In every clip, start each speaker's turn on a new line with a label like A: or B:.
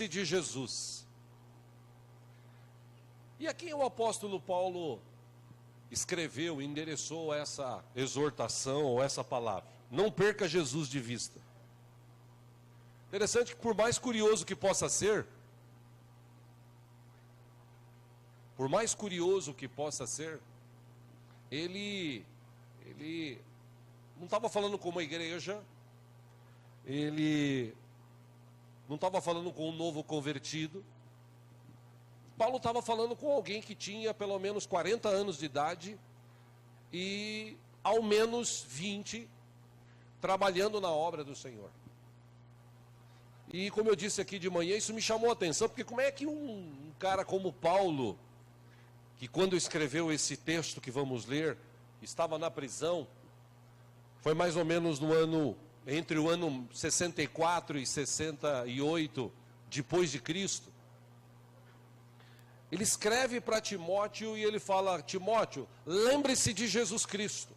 A: lembre-se de Jesus. E a quem o apóstolo Paulo escreveu, endereçou essa exortação ou essa palavra? Não perca Jesus de vista. Interessante que, por mais curioso que possa ser, ele não estava falando com uma igreja, ele não estava falando com um novo convertido. Paulo estava falando com alguém que tinha pelo menos 40 anos de idade e ao menos 20 trabalhando na obra do Senhor. E como eu disse aqui de manhã, isso me chamou a atenção, porque como é que um cara como Paulo, que quando escreveu esse texto que vamos ler, estava na prisão, foi mais ou menos no ano, entre o ano 64 e 68 depois de Cristo, ele escreve para Timóteo e ele fala: Timóteo, lembre-se de Jesus Cristo.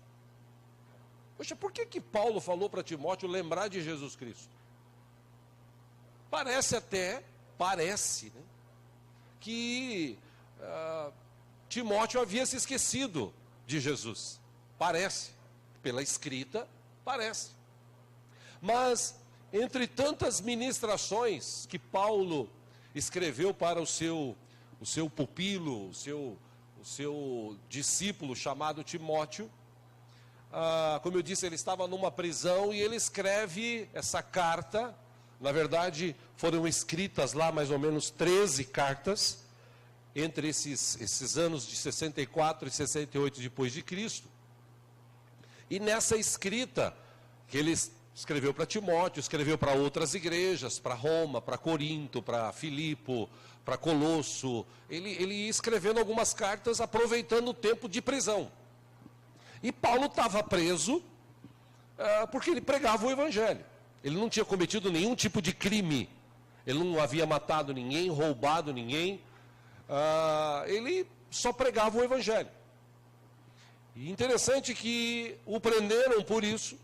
A: Poxa, por que Paulo falou para Timóteo lembrar de Jesus Cristo? Parece, né, que Timóteo havia se esquecido de Jesus. Parece, pela escrita, parece. Mas, entre tantas ministrações que Paulo escreveu para o seu pupilo, o seu discípulo chamado Timóteo, como eu disse, ele estava numa prisão e ele escreve essa carta. Na verdade, foram escritas lá mais ou menos 13 cartas, entre esses anos de 64 e 68 depois de Cristo. E nessa escrita, que ele escreveu para Timóteo, escreveu para outras igrejas, para Roma, para Corinto, para Filipe, para Colosso, ele ia escrevendo algumas cartas aproveitando o tempo de prisão. E Paulo estava preso porque ele pregava o Evangelho. Ele não tinha cometido nenhum tipo de crime. Ele não havia matado ninguém, roubado ninguém. Ele só pregava o Evangelho. E interessante que o prenderam por isso.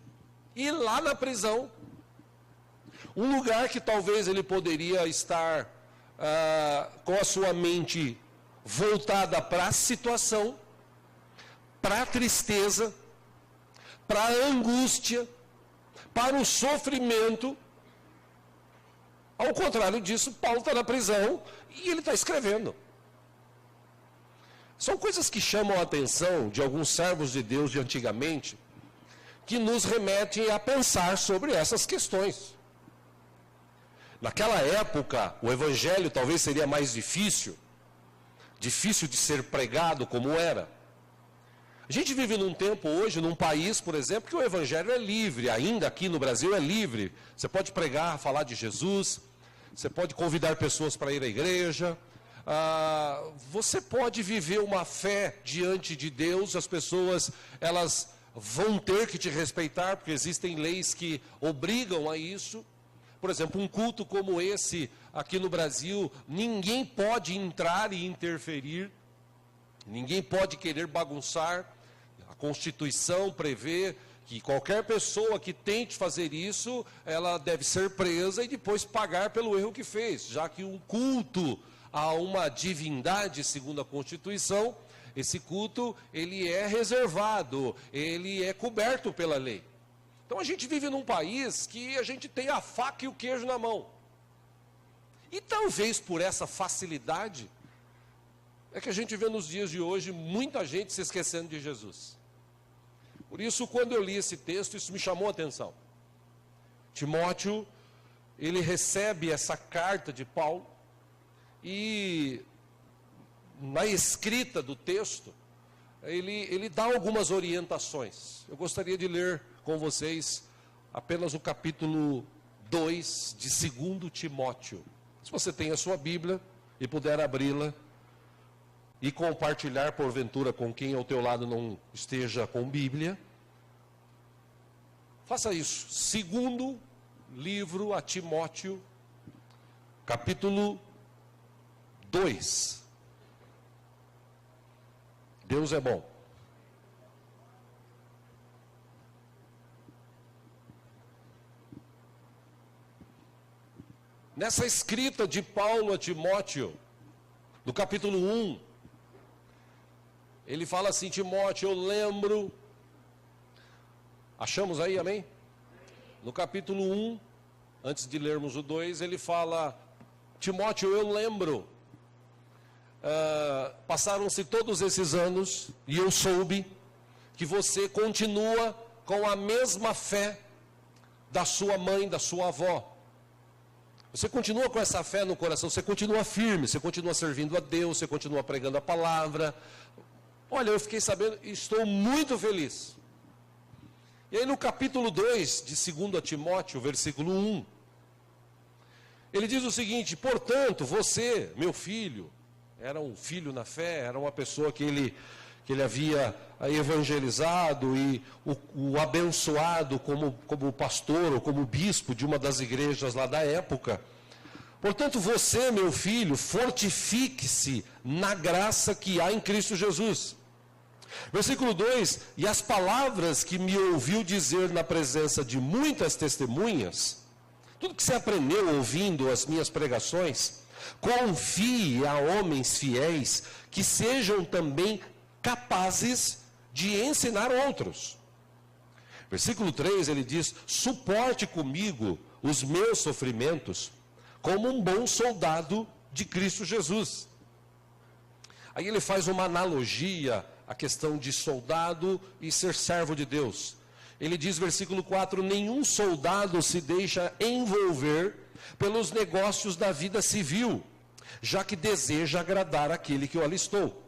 A: E lá na prisão, um lugar que talvez ele poderia estar com a sua mente voltada para a situação, para a tristeza, para a angústia, para o sofrimento. Ao contrário disso, Paulo está na prisão e ele está escrevendo. São coisas que chamam a atenção de alguns servos de Deus de antigamente, que nos remetem a pensar sobre essas questões. Naquela época, o Evangelho talvez seria mais difícil de ser pregado como era. A gente vive num tempo hoje, num país, por exemplo, que o Evangelho é livre, ainda aqui no Brasil é livre. Você pode pregar, falar de Jesus, você pode convidar pessoas para ir à igreja, você pode viver uma fé diante de Deus, as pessoas, elas vão ter que te respeitar, porque existem leis que obrigam a isso. Por exemplo, um culto como esse aqui no Brasil, ninguém pode entrar e interferir, ninguém pode querer bagunçar. A Constituição prevê que qualquer pessoa que tente fazer isso, ela deve ser presa e depois pagar pelo erro que fez, já que um culto a uma divindade, segundo a Constituição, esse culto, ele é reservado, ele é coberto pela lei. Então a gente vive num país que a gente tem a faca e o queijo na mão. E talvez por essa facilidade, é que a gente vê nos dias de hoje muita gente se esquecendo de Jesus. Por isso, quando eu li esse texto, isso me chamou a atenção. Timóteo, ele recebe essa carta de Paulo e na escrita do texto, ele dá algumas orientações. Eu gostaria de ler com vocês apenas o capítulo 2 de 2 Timóteo. Se você tem a sua Bíblia e puder abri-la e compartilhar porventura com quem ao teu lado não esteja com Bíblia, faça isso. 2º livro a Timóteo, capítulo 2. Deus é bom. Nessa escrita de Paulo a Timóteo, no capítulo 1, ele fala assim: Timóteo, eu lembro. Achamos aí, amém? No capítulo 1, antes de lermos o 2, ele fala: Timóteo, eu lembro. Passaram-se todos esses anos e eu soube que você continua com a mesma fé da sua mãe, da sua avó. Você continua com essa fé no coração, você continua firme, você continua servindo a Deus, você continua pregando a palavra. Olha, eu fiquei sabendo e estou muito feliz. E aí no capítulo 2 de 2 Timóteo, versículo 1, ele diz o seguinte: portanto, você, meu filho, era um filho na fé, era uma pessoa que ele havia evangelizado e o abençoado como pastor ou como bispo de uma das igrejas lá da época. Portanto, você, meu filho, fortifique-se na graça que há em Cristo Jesus. Versículo 2: e as palavras que me ouviu dizer na presença de muitas testemunhas, tudo que você aprendeu ouvindo as minhas pregações, confie a homens fiéis que sejam também capazes de ensinar outros. Versículo 3, ele diz: suporte comigo os meus sofrimentos como um bom soldado de Cristo Jesus. Aí ele faz uma analogia à questão de soldado e ser servo de Deus. Ele diz, versículo 4, nenhum soldado se deixa envolver pelos negócios da vida civil, já que deseja agradar aquele que o alistou.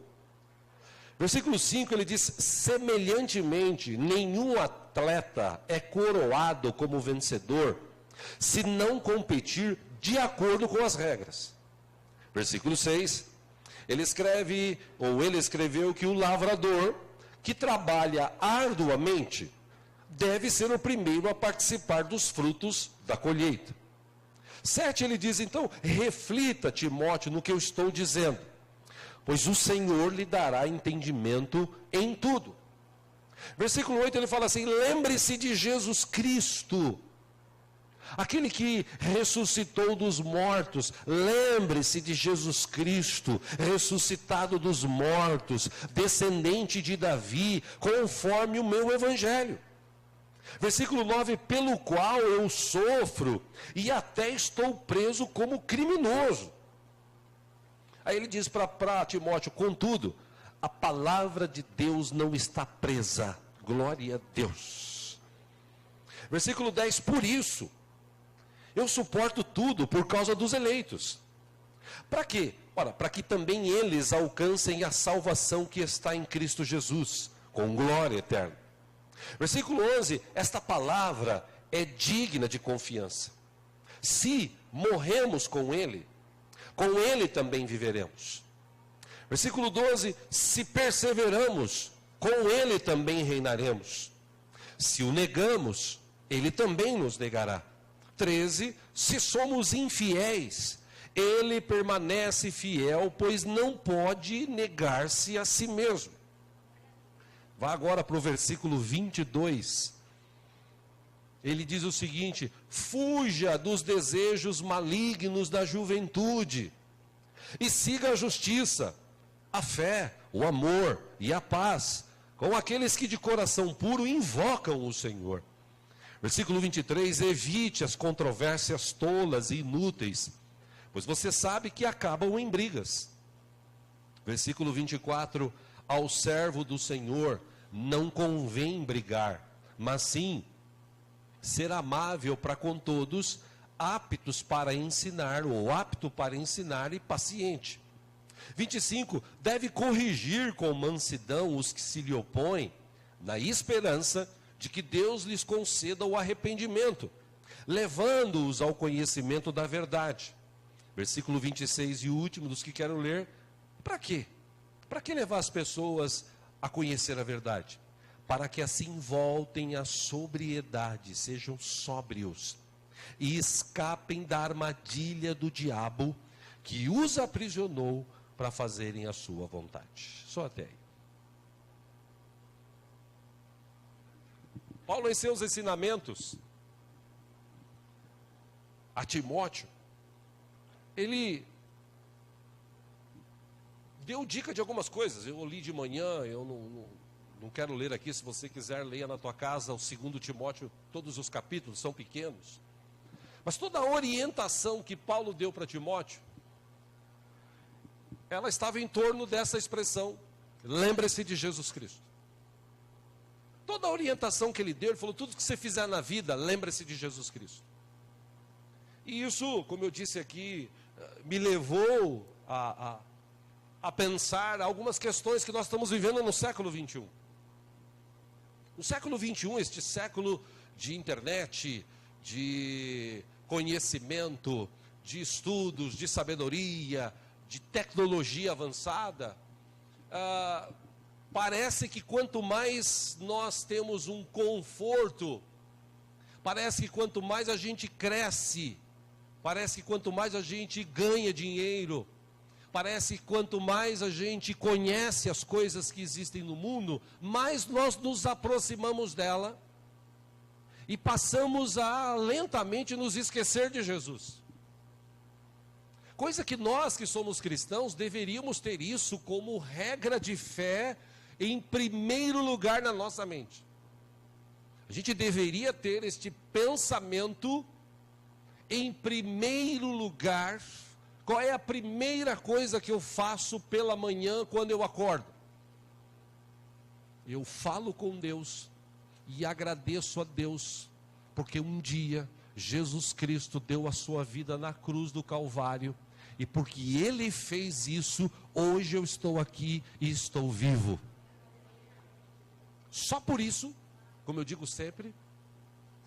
A: Versículo 5, ele diz, semelhantemente, nenhum atleta é coroado como vencedor, se não competir de acordo com as regras. Versículo 6, ele escreveu que o lavrador, que trabalha arduamente, deve ser o primeiro a participar dos frutos da colheita. 7, ele diz, então, reflita, Timóteo, no que eu estou dizendo, pois o Senhor lhe dará entendimento em tudo. Versículo 8, ele fala assim, lembre-se de Jesus Cristo, aquele que ressuscitou dos mortos. Lembre-se de Jesus Cristo, ressuscitado dos mortos, descendente de Davi, conforme o meu evangelho. Versículo 9, pelo qual eu sofro e até estou preso como criminoso. Aí ele diz para Timóteo, contudo, a palavra de Deus não está presa. Glória a Deus. Versículo 10, por isso, eu suporto tudo por causa dos eleitos. Para quê? Ora, para que também eles alcancem a salvação que está em Cristo Jesus, com glória eterna. Versículo 11, esta palavra é digna de confiança. Se morremos com Ele também viveremos. Versículo 12, se perseveramos, com Ele também reinaremos. Se o negamos, Ele também nos negará. 13, se somos infiéis, Ele permanece fiel, pois não pode negar-se a si mesmo. Vá agora para o versículo 22. Ele diz o seguinte, fuja dos desejos malignos da juventude e siga a justiça, a fé, o amor e a paz, com aqueles que de coração puro invocam o Senhor. Versículo 23, evite as controvérsias tolas e inúteis, pois você sabe que acabam em brigas. Versículo 24, ao servo do Senhor não convém brigar, mas sim ser amável para com todos, aptos para ensinar, ou apto para ensinar e paciente. 25, deve corrigir com mansidão os que se lhe opõem, na esperança de que Deus lhes conceda o arrependimento, levando-os ao conhecimento da verdade. Versículo 26 e último dos que quero ler, para quê? Para que levar as pessoas a conhecer a verdade? Para que assim voltem à sobriedade, sejam sóbrios, e escapem da armadilha do diabo, que os aprisionou para fazerem a sua vontade. Só até aí. Paulo, em seus ensinamentos a Timóteo, ele deu dica de algumas coisas. Eu li de manhã, eu não quero ler aqui, se você quiser, leia na tua casa o 2 Timóteo, todos os capítulos, são pequenos. Mas toda a orientação que Paulo deu para Timóteo, ela estava em torno dessa expressão, lembre-se de Jesus Cristo. Toda a orientação que ele deu, ele falou, tudo que você fizer na vida, lembre-se de Jesus Cristo. E isso, como eu disse aqui, me levou a pensar algumas questões que nós estamos vivendo no século 21. No século 21, este século de internet, de conhecimento, de estudos, de sabedoria, de tecnologia avançada, parece que quanto mais nós temos um conforto, parece que quanto mais a gente cresce, parece que quanto mais a gente ganha dinheiro, parece que quanto mais a gente conhece as coisas que existem no mundo, mais nós nos aproximamos dela e passamos a lentamente nos esquecer de Jesus. Coisa que nós que somos cristãos deveríamos ter isso como regra de fé em primeiro lugar na nossa mente. A gente deveria ter este pensamento em primeiro lugar. Qual é a primeira coisa que eu faço pela manhã quando eu acordo? Eu falo com Deus e agradeço a Deus, porque um dia Jesus Cristo deu a sua vida na cruz do Calvário, e porque Ele fez isso, hoje eu estou aqui e estou vivo. Só por isso, como eu digo sempre,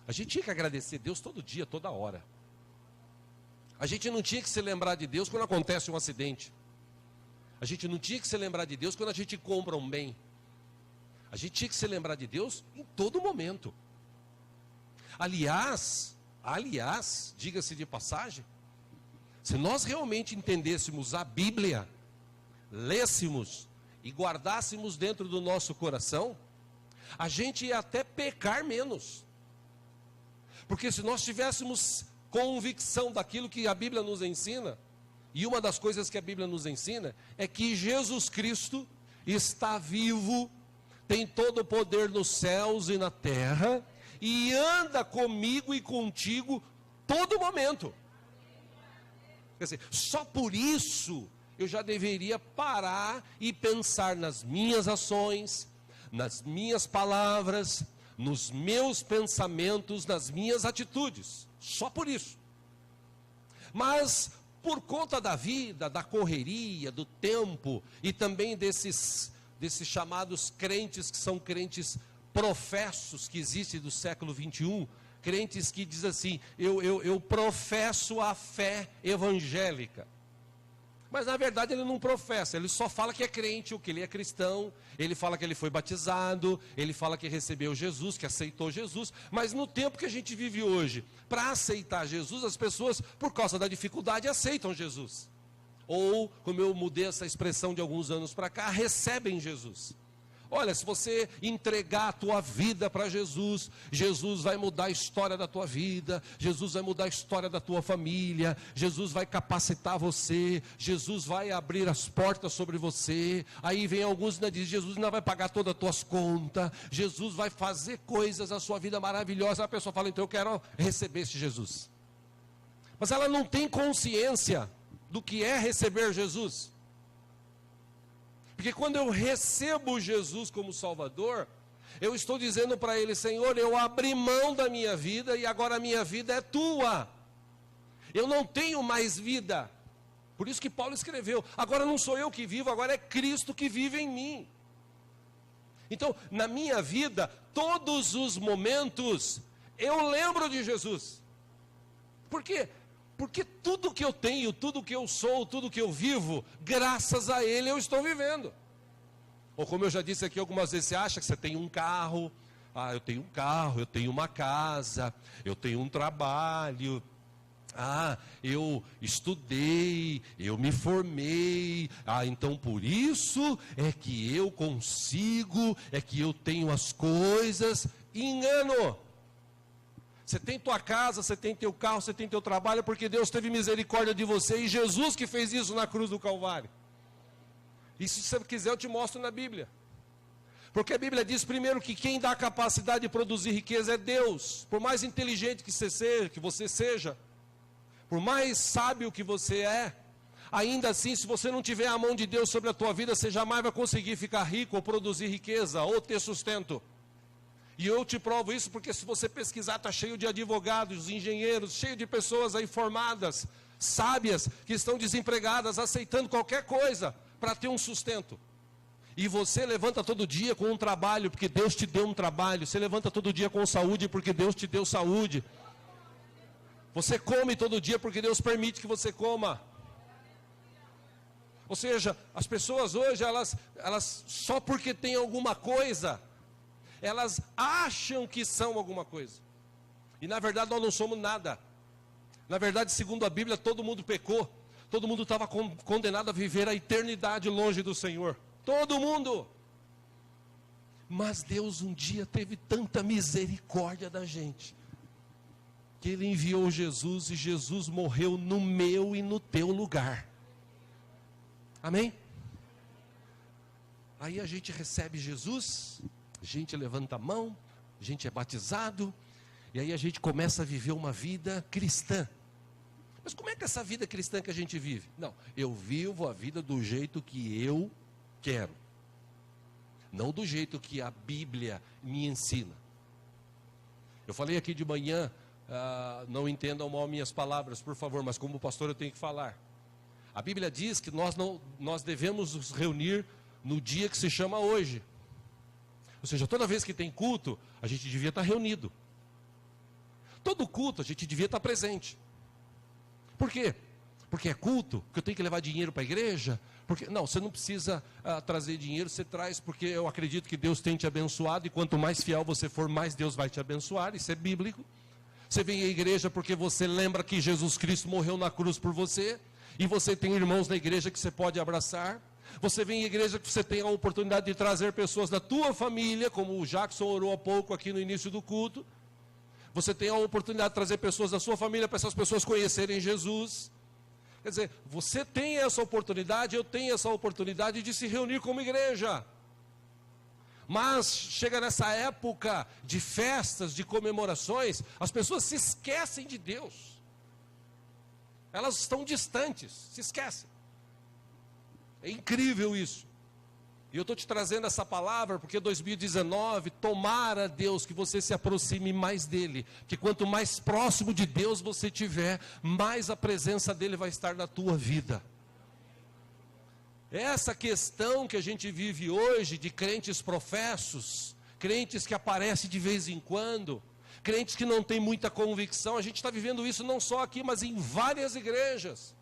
A: a gente tinha que agradecer a Deus todo dia, toda hora. A gente não tinha que se lembrar de Deus quando acontece um acidente. A gente não tinha que se lembrar de Deus quando a gente compra um bem. A gente tinha que se lembrar de Deus em todo momento. Aliás, diga-se de passagem, se nós realmente entendêssemos a Bíblia, lêssemos e guardássemos dentro do nosso coração, a gente ia até pecar menos. Porque se nós tivéssemos convicção daquilo que a Bíblia nos ensina, e uma das coisas que a Bíblia nos ensina é que Jesus Cristo está vivo, tem todo o poder nos céus e na terra, e anda comigo e contigo todo momento. Quer dizer, só por isso eu já deveria parar e pensar nas minhas ações, nas minhas palavras, nos meus pensamentos, nas minhas atitudes. Só por isso. Mas por conta da vida, da correria, do tempo e também desses chamados crentes que são crentes professos que existem do século 21, crentes que dizem assim, eu professo a fé evangélica. Mas na verdade ele não professa, ele só fala que é crente, ou que ele é cristão, ele fala que ele foi batizado, ele fala que recebeu Jesus, que aceitou Jesus, mas no tempo que a gente vive hoje, para aceitar Jesus, as pessoas, por causa da dificuldade, aceitam Jesus. Ou, como eu mudei essa expressão de alguns anos para cá, recebem Jesus. Olha, se você entregar a tua vida para Jesus, Jesus vai mudar a história da tua vida, Jesus vai mudar a história da tua família, Jesus vai capacitar você, Jesus vai abrir as portas sobre você. Aí vem alguns e dizem, Jesus ainda vai pagar todas as tuas contas, Jesus vai fazer coisas na sua vida maravilhosas. A pessoa fala, então eu quero receber esse Jesus. Mas ela não tem consciência do que é receber Jesus. Porque quando eu recebo Jesus como Salvador, eu estou dizendo para Ele, Senhor, eu abri mão da minha vida e agora a minha vida é Tua. Eu não tenho mais vida. Por isso que Paulo escreveu, agora não sou eu que vivo, agora é Cristo que vive em mim. Então, na minha vida, todos os momentos, eu lembro de Jesus. Por quê? Porque tudo que eu tenho, tudo que eu sou, tudo que eu vivo, graças a Ele eu estou vivendo. Ou como eu já disse aqui algumas vezes, você acha que você tem um carro, eu tenho um carro, eu tenho uma casa, eu tenho um trabalho, eu estudei, eu me formei, então por isso é que eu consigo, é que eu tenho as coisas. Engano. Você tem tua casa, você tem teu carro, você tem teu trabalho, porque Deus teve misericórdia de você, e Jesus que fez isso na cruz do Calvário. E se você quiser, eu te mostro na Bíblia. Porque a Bíblia diz primeiro que quem dá a capacidade de produzir riqueza é Deus. Por mais inteligente que você seja, por mais sábio que você é, ainda assim, se você não tiver a mão de Deus sobre a tua vida, você jamais vai conseguir ficar rico, ou produzir riqueza, ou ter sustento. E eu te provo isso porque se você pesquisar, está cheio de advogados, engenheiros, cheio de pessoas aí formadas, sábias, que estão desempregadas, aceitando qualquer coisa para ter um sustento. E você levanta todo dia com um trabalho, porque Deus te deu um trabalho. Você levanta todo dia com saúde, porque Deus te deu saúde. Você come todo dia, porque Deus permite que você coma. Ou seja, as pessoas hoje, elas só porque tem alguma coisa, elas acham que são alguma coisa. E na verdade nós não somos nada. Na verdade, segundo a Bíblia, todo mundo pecou. Todo mundo estava condenado a viver a eternidade longe do Senhor. Todo mundo. Mas Deus um dia teve tanta misericórdia da gente, que Ele enviou Jesus, e Jesus morreu no meu e no teu lugar. Amém? Aí a gente recebe Jesus, a gente levanta a mão, a gente é batizado, e aí a gente começa a viver uma vida cristã. Mas como é que é essa vida cristã que a gente vive? Não, eu vivo a vida do jeito que eu quero, não do jeito que a Bíblia me ensina. Eu falei aqui de manhã, não entendam mal minhas palavras, por favor, mas como pastor eu tenho que falar. A Bíblia diz que nós devemos nos reunir no dia que se chama hoje. Ou seja, toda vez que tem culto, a gente devia estar reunido. Todo culto a gente devia estar presente. Por quê? Porque é culto, que eu tenho que levar dinheiro para a igreja. Porque, não, você não precisa trazer dinheiro, você traz porque eu acredito que Deus tem te abençoado, e quanto mais fiel você for, mais Deus vai te abençoar, isso é bíblico. Você vem à igreja porque você lembra que Jesus Cristo morreu na cruz por você, e você tem irmãos na igreja que você pode abraçar. Você vem à igreja que você tem a oportunidade de trazer pessoas da tua família, como o Jackson orou há pouco aqui no início do culto. Você tem a oportunidade de trazer pessoas da sua família para essas pessoas conhecerem Jesus. Quer dizer, você tem essa oportunidade, eu tenho essa oportunidade de se reunir como igreja. Mas chega nessa época de festas, de comemorações, as pessoas se esquecem de Deus. Elas estão distantes, se esquecem. É incrível isso. E eu estou te trazendo essa palavra porque 2019, tomara Deus que você se aproxime mais dEle. Que quanto mais próximo de Deus você estiver, mais a presença dEle vai estar na tua vida. Essa questão que a gente vive hoje de crentes professos, crentes que aparecem de vez em quando, crentes que não têm muita convicção, a gente está vivendo isso não só aqui, mas em várias igrejas.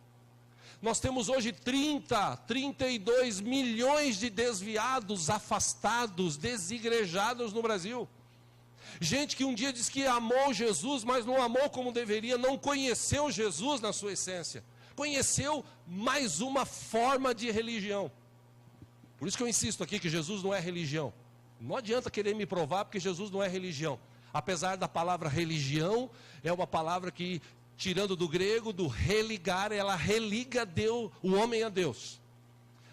A: Nós temos hoje 32 milhões de desviados, afastados, desigrejados no Brasil. Gente que um dia diz que amou Jesus, mas não amou como deveria, não conheceu Jesus na sua essência. Conheceu mais uma forma de religião. Por isso que eu insisto aqui que Jesus não é religião. Não adianta querer me provar porque Jesus não é religião. Apesar da palavra religião, é uma palavra que, tirando do grego, do religar, ela religa o homem a Deus.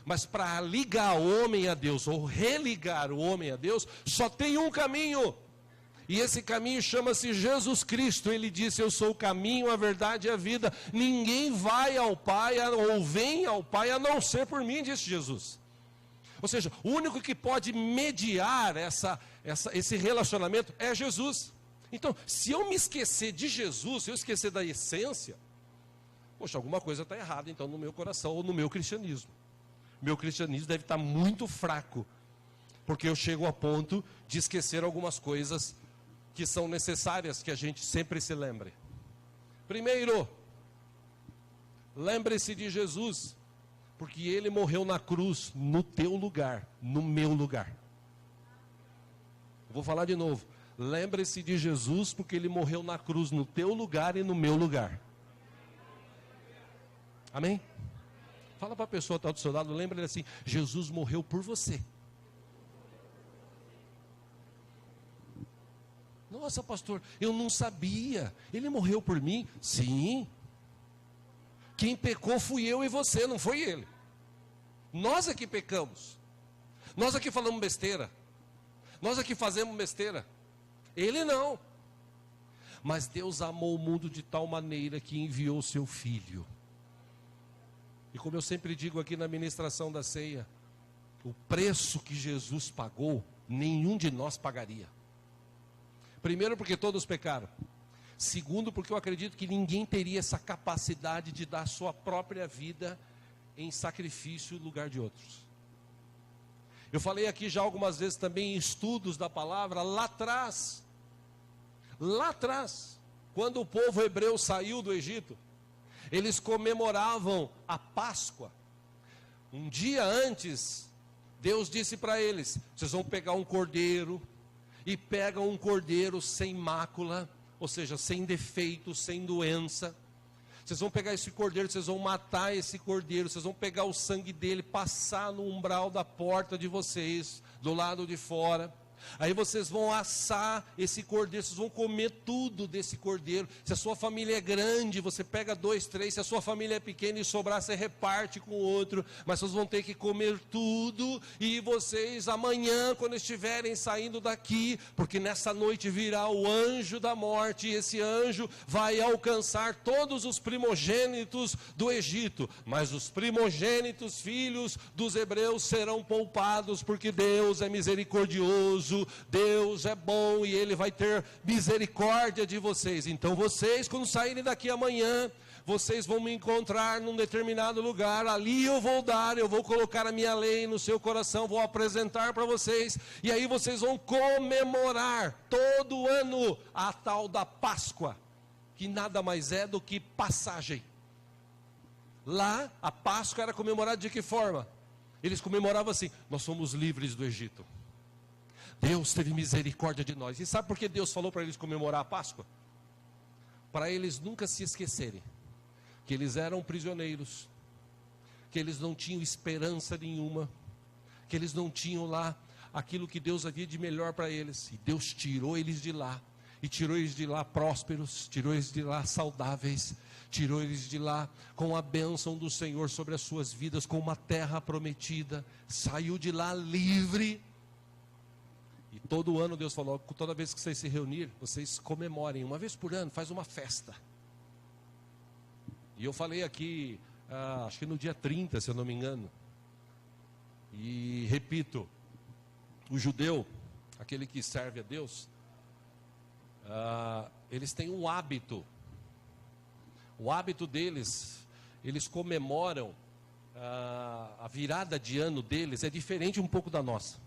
A: Mas para ligar o homem a Deus, ou religar o homem a Deus, só tem um caminho. E esse caminho chama-se Jesus Cristo. Ele disse: eu sou o caminho, a verdade e a vida. Ninguém vai ao Pai, ou vem ao Pai, a não ser por mim, disse Jesus. Ou seja, o único que pode mediar esse relacionamento é Jesus. Então, se eu me esquecer de Jesus, se eu esquecer da essência, poxa, alguma coisa está errada então no meu coração ou no meu cristianismo. Meu cristianismo deve estar muito fraco, porque eu chego a ponto de esquecer algumas coisas que são necessárias que a gente sempre se lembre. Primeiro, lembre-se de Jesus, porque Ele morreu na cruz no teu lugar, no meu lugar. Vou falar de novo. Lembre-se de Jesus, porque Ele morreu na cruz no teu lugar e no meu lugar. Amém? Fala para a pessoa que está do seu lado, lembra assim: Jesus morreu por você. Nossa, pastor, eu não sabia. Ele morreu por mim? Sim. Quem pecou fui eu e você, não foi ele. Nós é que pecamos. Nós é que falamos besteira. Nós é que fazemos besteira. Ele não. Mas Deus amou o mundo de tal maneira que enviou o seu Filho. E como eu sempre digo aqui na ministração da ceia, o preço que Jesus pagou, nenhum de nós pagaria. Primeiro, porque todos pecaram. Segundo, porque eu acredito que ninguém teria essa capacidade de dar sua própria vida em sacrifício no lugar de outros. Eu falei aqui já algumas vezes também em estudos da palavra, lá atrás, quando o povo hebreu saiu do Egito, eles comemoravam a Páscoa. Um dia antes, Deus disse para eles: vocês vão pegar um cordeiro, e pegam um cordeiro sem mácula, ou seja, sem defeito, sem doença. Vocês vão pegar esse cordeiro, vocês vão matar esse cordeiro, vocês vão pegar o sangue dele, passar no umbral da porta de vocês, do lado de fora. Aí vocês vão assar esse cordeiro, vocês vão comer tudo desse cordeiro. Se a sua família é grande, você pega 2, 3. Se a sua família é pequena e sobrar, você reparte com o outro. Mas vocês vão ter que comer tudo. E vocês amanhã, quando estiverem saindo daqui, porque nessa noite virá o anjo da morte, e esse anjo vai alcançar todos os primogênitos do Egito. Mas os primogênitos, filhos dos hebreus, serão poupados, porque Deus é misericordioso. Deus é bom e Ele vai ter misericórdia de vocês. Então vocês, quando saírem daqui amanhã, vocês vão me encontrar num determinado lugar. Ali eu vou colocar a minha lei no seu coração, vou apresentar para vocês. E aí vocês vão comemorar todo ano a tal da Páscoa, que nada mais é do que passagem. Lá a Páscoa era comemorada de que forma? Eles comemoravam assim: nós somos livres do Egito. Deus teve misericórdia de nós. E sabe por que Deus falou para eles comemorar a Páscoa? Para eles nunca se esquecerem que eles eram prisioneiros, que eles não tinham esperança nenhuma, que eles não tinham lá aquilo que Deus havia de melhor para eles. E Deus tirou eles de lá, e tirou eles de lá prósperos, tirou eles de lá saudáveis, tirou eles de lá com a bênção do Senhor sobre as suas vidas, com uma terra prometida. Saiu de lá livre. E todo ano Deus falou: toda vez que vocês se reunirem, vocês comemorem, uma vez por ano, faz uma festa. E eu falei aqui, acho que no dia 30, se eu não me engano. E repito, o judeu, aquele que serve a Deus, eles têm um hábito. O hábito deles, eles comemoram, a virada de ano deles é diferente um pouco da nossa.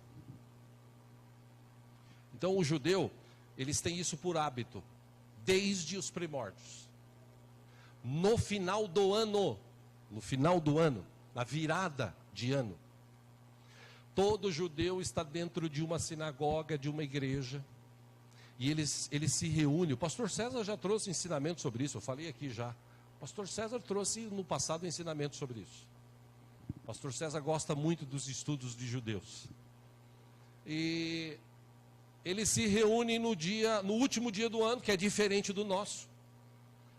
A: Então o judeu, eles têm isso por hábito, desde os primórdios. No final do ano, na virada de ano, todo judeu está dentro de uma sinagoga, de uma igreja, e eles se reúnem. O pastor César já trouxe ensinamento sobre isso, eu falei aqui já. O pastor César trouxe no passado ensinamento sobre isso. O pastor César gosta muito dos estudos de judeus. E eles se reúnem no último dia do ano, que é diferente do nosso.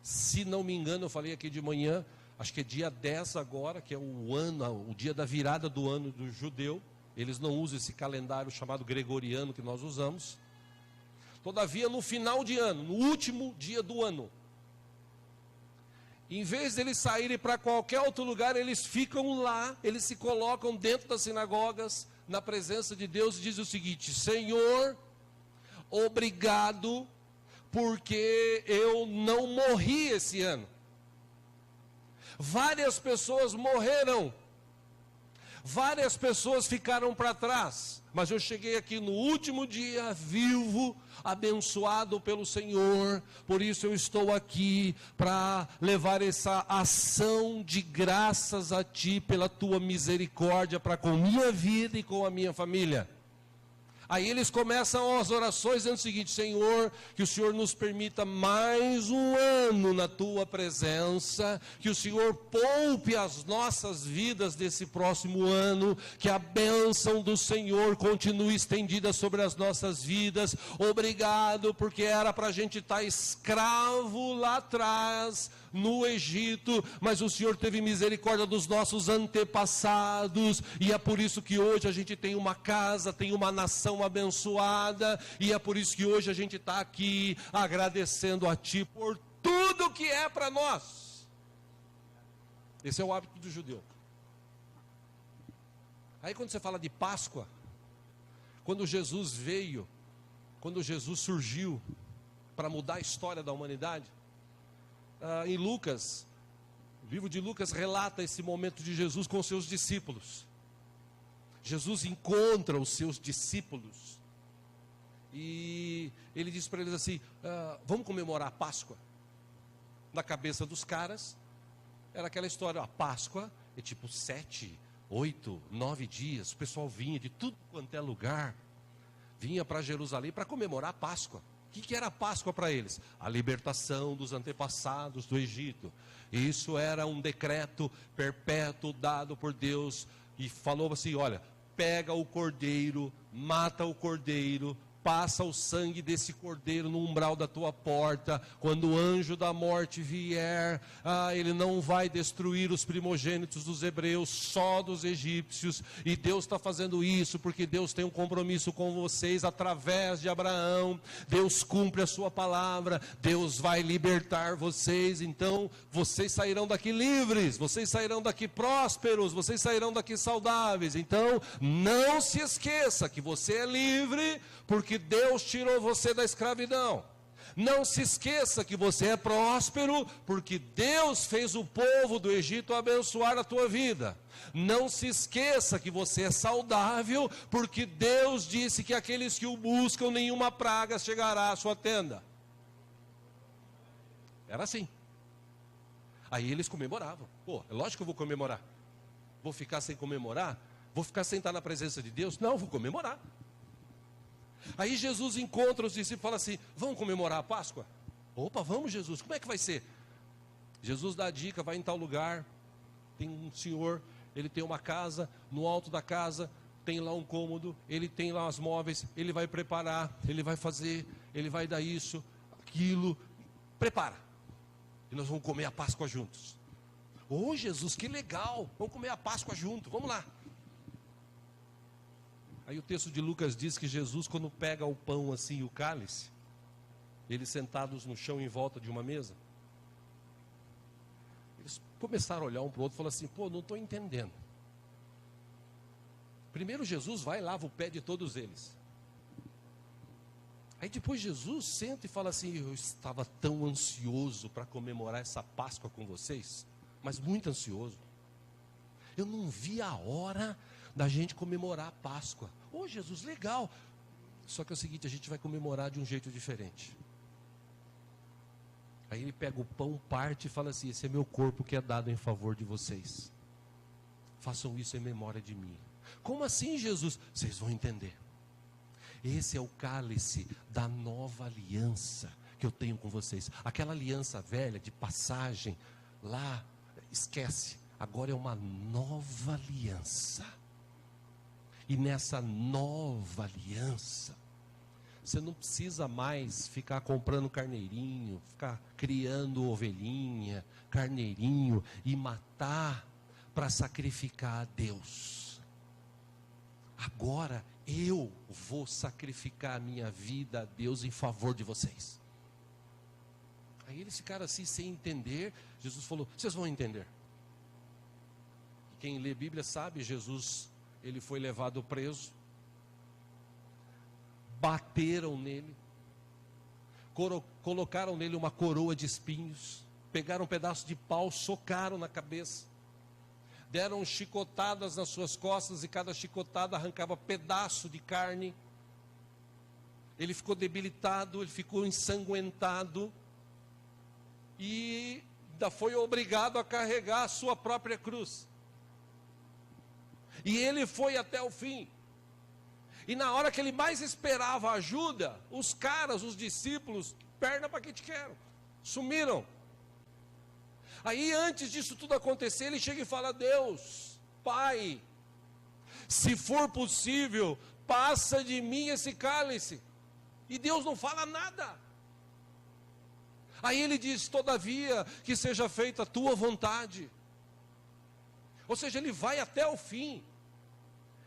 A: Se não me engano, eu falei aqui de manhã, acho que é dia 10 agora, que é o dia da virada do ano do judeu. Eles não usam esse calendário chamado gregoriano que nós usamos. Todavia, no final de ano, no último dia do ano, em vez de eles saírem para qualquer outro lugar, eles ficam lá, eles se colocam dentro das sinagogas, na presença de Deus, e dizem o seguinte: Senhor, obrigado, porque eu não morri esse ano. Várias pessoas morreram, várias pessoas ficaram para trás, mas eu cheguei aqui no último dia, vivo, abençoado pelo Senhor. Por isso eu estou aqui para levar essa ação de graças a Ti, pela Tua misericórdia para com minha vida e com a minha família. Aí eles começam as orações dizendo o seguinte: Senhor, que o Senhor nos permita mais um ano na tua presença, que o Senhor poupe as nossas vidas desse próximo ano, que a bênção do Senhor continue estendida sobre as nossas vidas. Obrigado, porque era para a gente estar escravo lá atrás, no Egito, mas o Senhor teve misericórdia dos nossos antepassados, e é por isso que hoje a gente tem uma casa, tem uma nação abençoada, e é por isso que hoje a gente está aqui agradecendo a Ti por tudo que é para nós. Esse é o hábito do judeu. Aí quando você fala de Páscoa, quando Jesus veio, quando Jesus surgiu para mudar a história da humanidade, em Lucas, o livro de Lucas relata esse momento de Jesus com os seus discípulos. Jesus encontra os seus discípulos e ele diz para eles assim: vamos comemorar a Páscoa. Na cabeça dos caras era aquela história: a Páscoa é tipo 7, 8, 9 dias. O pessoal vinha de tudo quanto é lugar, vinha para Jerusalém para comemorar a Páscoa. O que era a Páscoa para eles? A libertação dos antepassados do Egito. Isso era um decreto perpétuo dado por Deus, e falou assim: olha, pega o cordeiro, mata o cordeiro, passa o sangue desse cordeiro no umbral da tua porta. Quando o anjo da morte vier, ele não vai destruir os primogênitos dos hebreus, só dos egípcios. E Deus está fazendo isso porque Deus tem um compromisso com vocês através de Abraão. Deus cumpre a sua palavra, Deus vai libertar vocês. Então vocês sairão daqui livres, vocês sairão daqui prósperos, vocês sairão daqui saudáveis. Então não se esqueça que você é livre porque Deus tirou você da escravidão. Não se esqueça que você é próspero porque Deus fez o povo do Egito abençoar a tua vida. Não se esqueça que você é saudável porque Deus disse que aqueles que o buscam, nenhuma praga chegará à sua tenda. Era assim. Aí eles comemoravam. Pô, é lógico que eu vou comemorar. Vou ficar sem comemorar? Vou ficar sem estar na presença de Deus? Não, vou comemorar. Aí Jesus encontra os discípulos e fala assim: vamos comemorar a Páscoa? Opa, vamos, Jesus, como é que vai ser? Jesus dá a dica: vai em tal lugar, tem um senhor, ele tem uma casa, no alto da casa tem lá um cômodo, ele tem lá os móveis, ele vai preparar, ele vai fazer, ele vai dar isso, aquilo, prepara, e nós vamos comer a Páscoa juntos. Ô Jesus, que legal, vamos comer a Páscoa junto, vamos lá. Aí o texto de Lucas diz que Jesus, quando pega o pão assim e o cálice, eles sentados no chão em volta de uma mesa, eles começaram a olhar um para o outro e falaram assim: pô, não estou entendendo. Primeiro Jesus vai e lava o pé de todos eles. Aí depois Jesus senta e fala assim: eu estava tão ansioso para comemorar essa Páscoa com vocês, mas muito ansioso. Eu não vi a hora da gente comemorar a Páscoa. Ô Jesus, legal. Só que é o seguinte, a gente vai comemorar de um jeito diferente. Aí ele pega o pão, parte e fala assim: esse é meu corpo que é dado em favor de vocês. Façam isso em memória de mim. Como assim, Jesus? Vocês vão entender. Esse é o cálice da nova aliança que eu tenho com vocês. Aquela aliança velha de passagem, lá, esquece. Agora é uma nova aliança. E nessa nova aliança, você não precisa mais ficar comprando carneirinho, ficar criando ovelhinha, carneirinho e matar para sacrificar a Deus. Agora eu vou sacrificar a minha vida a Deus em favor de vocês. Aí eles ficaram assim sem entender. Jesus falou: vocês vão entender. Quem lê Bíblia sabe, Jesus, ele foi levado preso, bateram nele, colocaram nele uma coroa de espinhos, pegaram um pedaço de pau, socaram na cabeça, deram chicotadas nas suas costas, e cada chicotada arrancava pedaço de carne. Ele ficou debilitado, ele ficou ensanguentado, e ainda foi obrigado a carregar a sua própria cruz. E ele foi até o fim. E na hora que ele mais esperava ajuda, os caras, os discípulos, perna para que te quero, sumiram. Aí antes disso tudo acontecer, ele chega e fala: Deus, Pai, se for possível, passa de mim esse cálice. E Deus não fala nada. Aí ele diz: todavia, que seja feita a tua vontade. Ou seja, ele vai até o fim.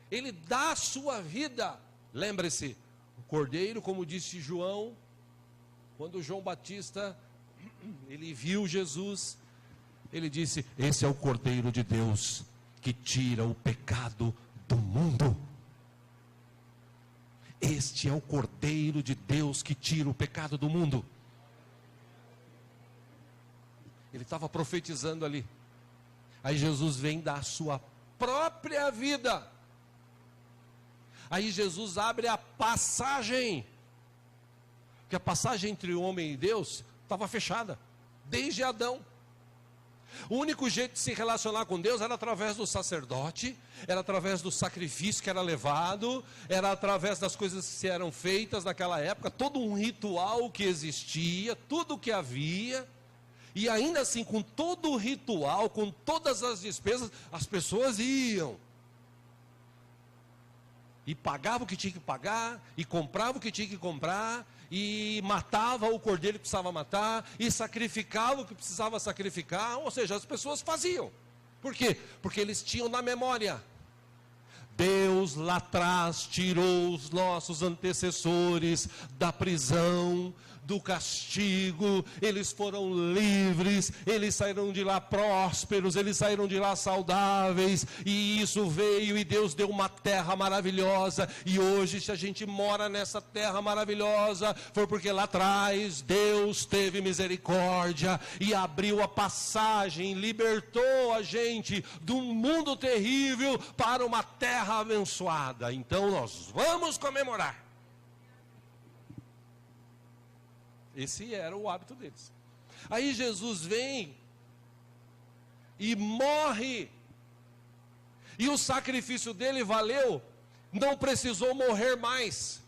A: Ele dá a sua vida. Lembre-se, o cordeiro, como disse João, quando João Batista, ele viu Jesus, ele disse: esse é o cordeiro de Deus, que tira o pecado do mundo. Este é o cordeiro de Deus, que tira o pecado do mundo. Ele estava profetizando ali. Aí Jesus vem dar a sua própria vida. Aí Jesus abre a passagem, porque a passagem entre o homem e Deus estava fechada, desde Adão. O único jeito de se relacionar com Deus era através do sacerdote, era através do sacrifício que era levado, era através das coisas que eram feitas naquela época, todo um ritual que existia, tudo que havia. E ainda assim, com todo o ritual, com todas as despesas, as pessoas iam. E pagava o que tinha que pagar, e comprava o que tinha que comprar, e matava o cordeiro que precisava matar, e sacrificava o que precisava sacrificar. Ou seja, as pessoas faziam. Por quê? Porque eles tinham na memória: Deus lá atrás tirou os nossos antecessores da prisão, do castigo, eles foram livres, eles saíram de lá prósperos, eles saíram de lá saudáveis, e isso veio, e Deus deu uma terra maravilhosa, e hoje se a gente mora nessa terra maravilhosa, foi porque lá atrás Deus teve misericórdia, e abriu a passagem, libertou a gente de um mundo terrível, para uma terra abençoada. Então nós vamos comemorar. Esse era o hábito deles. Aí Jesus vem e morre. E o sacrifício dele valeu, não precisou morrer mais.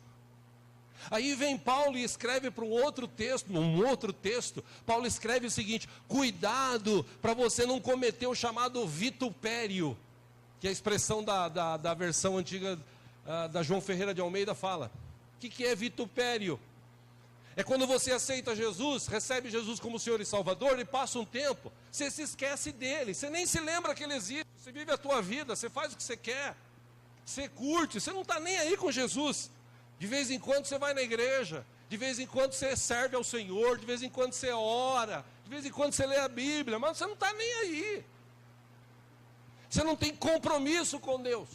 A: Aí vem Paulo e escreve para um outro texto, Paulo escreve o seguinte: cuidado para você não cometer o chamado vitupério, que é a expressão da versão antiga da João Ferreira de Almeida fala. O que é vitupério? É quando você aceita Jesus, recebe Jesus como Senhor e Salvador, e passa um tempo, você se esquece dele, você nem se lembra que ele existe, você vive a tua vida, você faz o que você quer, você curte, você não está nem aí com Jesus. De vez em quando você vai na igreja, de vez em quando você serve ao Senhor, de vez em quando você ora, de vez em quando você lê a Bíblia, mas você não está nem aí. Você não tem compromisso com Deus.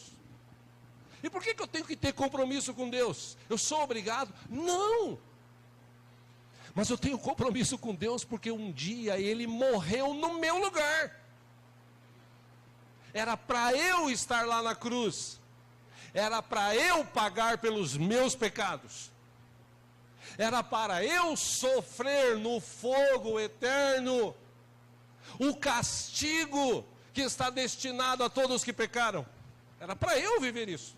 A: E por que eu tenho que ter compromisso com Deus? Eu sou obrigado? Não! Mas eu tenho compromisso com Deus porque um dia Ele morreu no meu lugar. Era para eu estar lá na cruz. Era para eu pagar pelos meus pecados. Era para eu sofrer no fogo eterno o castigo que está destinado a todos que pecaram. Era para eu viver isso.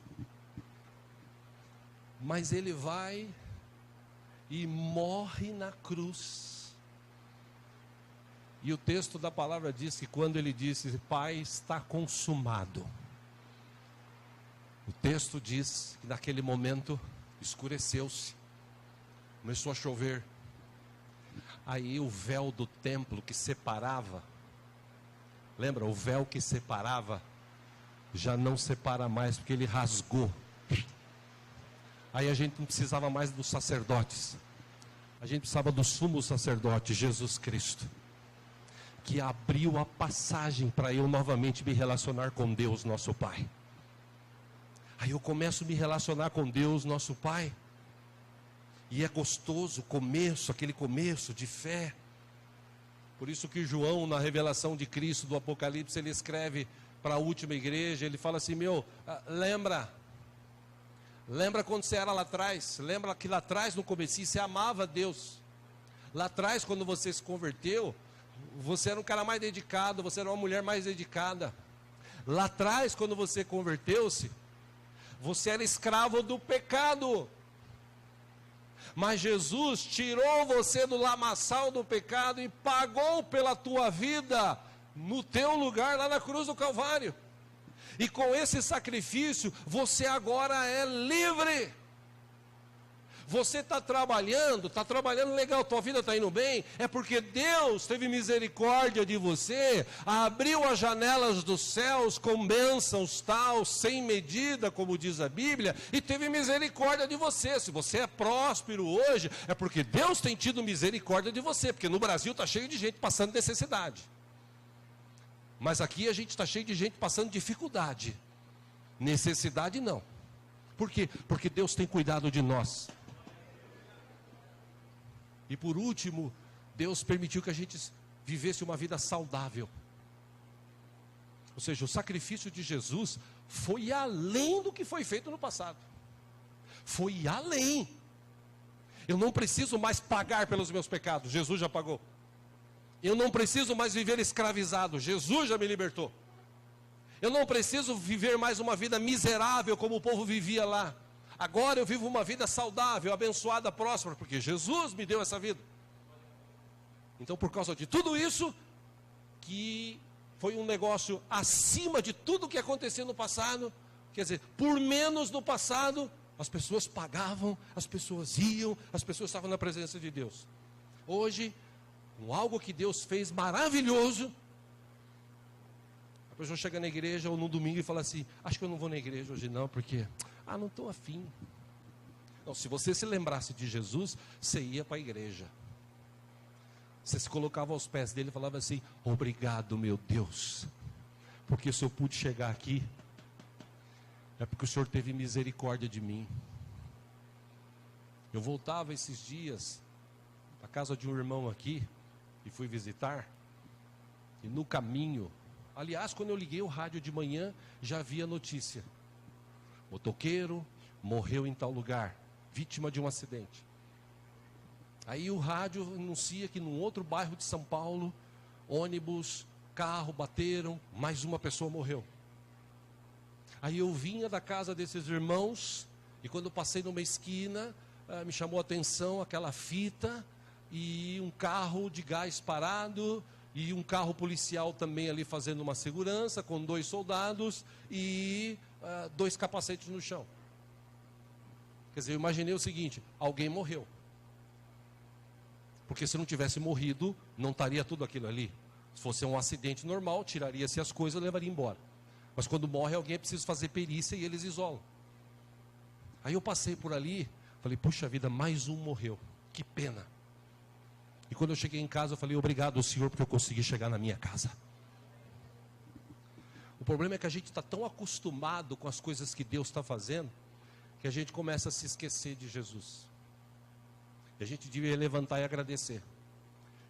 A: Mas Ele vai e morre na cruz. E o texto da palavra diz que quando ele disse: Pai, está consumado, o texto diz que naquele momento escureceu-se, começou a chover. Aí o véu do templo que separava, lembra, o véu que separava já não separa mais, porque ele rasgou. Aí a gente não precisava mais dos sacerdotes, a gente precisava do sumo sacerdote, Jesus Cristo, que abriu a passagem para eu novamente me relacionar com Deus, nosso Pai. Aí eu começo a me relacionar com Deus, nosso Pai, e é gostoso o começo, aquele começo de fé. Por isso que João, na revelação de Cristo do Apocalipse, ele escreve para a última igreja, ele fala assim: lembra quando você era lá atrás? Lembra que lá atrás, no comecinho, você amava Deus. Lá atrás, quando você se converteu, você era um cara mais dedicado, você era uma mulher mais dedicada. Lá atrás, quando você converteu-se, você era escravo do pecado. Mas Jesus tirou você do lamaçal do pecado e pagou pela tua vida no teu lugar lá na cruz do Calvário. E com esse sacrifício, você agora é livre. Você está trabalhando legal, tua vida está indo bem, é porque Deus teve misericórdia de você, abriu as janelas dos céus com bênçãos tal, sem medida, como diz a Bíblia, e teve misericórdia de você. Se você é próspero hoje, é porque Deus tem tido misericórdia de você, porque no Brasil está cheio de gente passando necessidade. Mas aqui a gente está cheio de gente passando dificuldade. Necessidade não. Por quê? Porque Deus tem cuidado de nós. E por último, Deus permitiu que a gente vivesse uma vida saudável. Ou seja, o sacrifício de Jesus foi além do que foi feito no passado. Foi além. Eu não preciso mais pagar pelos meus pecados, Jesus já pagou. Eu não preciso mais viver escravizado, Jesus já me libertou. Eu não preciso viver mais uma vida miserável como o povo vivia lá. Agora eu vivo uma vida saudável, abençoada, próspera, porque Jesus me deu essa vida. Então, por causa de tudo isso, que foi um negócio acima de tudo que aconteceu no passado, quer dizer, por menos no passado, as pessoas pagavam, as pessoas iam, as pessoas estavam na presença de Deus. Hoje, com algo que Deus fez maravilhoso, a pessoa chega na igreja ou no domingo e fala assim: acho que eu não vou na igreja hoje não, porque não estou afim. Não, se você se lembrasse de Jesus, você ia para a igreja. Você se colocava aos pés dele e falava assim: obrigado, meu Deus, porque se eu pude chegar aqui, é porque o Senhor teve misericórdia de mim. Eu voltava esses dias à casa de um irmão aqui, e fui visitar, e no caminho, aliás, quando eu liguei o rádio de manhã, já havia notícia: motoqueiro morreu em tal lugar, vítima de um acidente. Aí o rádio anuncia que num outro bairro de São Paulo, ônibus, carro bateram, mais uma pessoa morreu. Aí eu vinha da casa desses irmãos, e quando eu passei numa esquina, me chamou a atenção aquela fita, e um carro de gás parado, e um carro policial também ali fazendo uma segurança, com 2 soldados, e 2 capacetes no chão. Quer dizer, eu imaginei o seguinte: alguém morreu. Porque se não tivesse morrido, não estaria tudo aquilo ali. Se fosse um acidente normal, tiraria-se as coisas e levaria embora. Mas quando morre alguém, é preciso fazer perícia e eles isolam. Aí eu passei por ali, falei: puxa vida, mais um morreu, que pena. E quando eu cheguei em casa, eu falei: obrigado, Senhor, porque eu consegui chegar na minha casa. O problema é que a gente está tão acostumado com as coisas que Deus está fazendo, que a gente começa a se esquecer de Jesus. E a gente devia levantar e agradecer.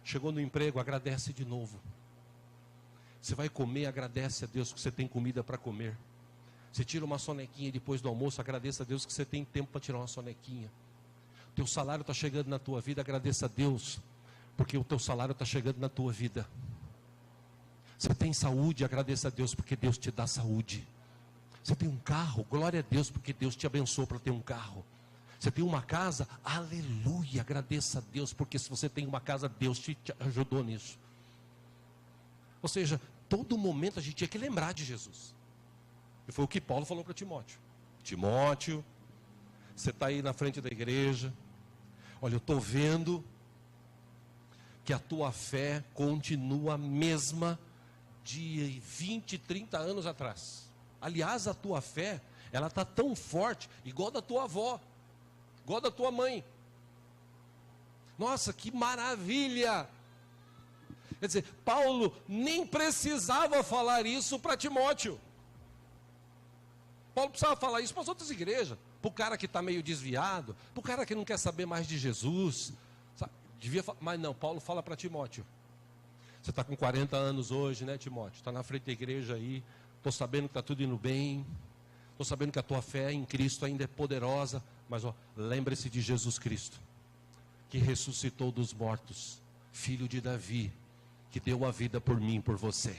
A: Chegou no emprego, agradece de novo. Você vai comer, agradece a Deus que você tem comida para comer. Você tira uma sonequinha depois do almoço, agradeça a Deus que você tem tempo para tirar uma sonequinha. O teu salário está chegando na tua vida, agradeça a Deus, porque o teu salário está chegando na tua vida. Você tem saúde, agradeça a Deus, porque Deus te dá saúde. Você tem um carro, glória a Deus, porque Deus te abençoou para ter um carro. Você tem uma casa, aleluia, agradeça a Deus, porque se você tem uma casa, Deus te ajudou nisso. Ou seja, todo momento a gente tinha que lembrar de Jesus. E foi o que Paulo falou para Timóteo. Timóteo, você está aí na frente da igreja, olha, eu estou vendo que a tua fé continua a mesma de 20, 30 anos atrás. Aliás, a tua fé, ela está tão forte, igual da tua avó, igual da tua mãe. Nossa, que maravilha! Quer dizer, Paulo nem precisava falar isso para Timóteo. Paulo precisava falar isso para as outras igrejas, para o cara que está meio desviado, para o cara que não quer saber mais de Jesus. Mas não, Paulo fala para Timóteo. Você está com 40 anos hoje, né, Timóteo? Está na frente da igreja aí, estou sabendo que está tudo indo bem, estou sabendo que a tua fé em Cristo ainda é poderosa, mas lembre-se de Jesus Cristo, que ressuscitou dos mortos, filho de Davi, que deu a vida por mim, por você.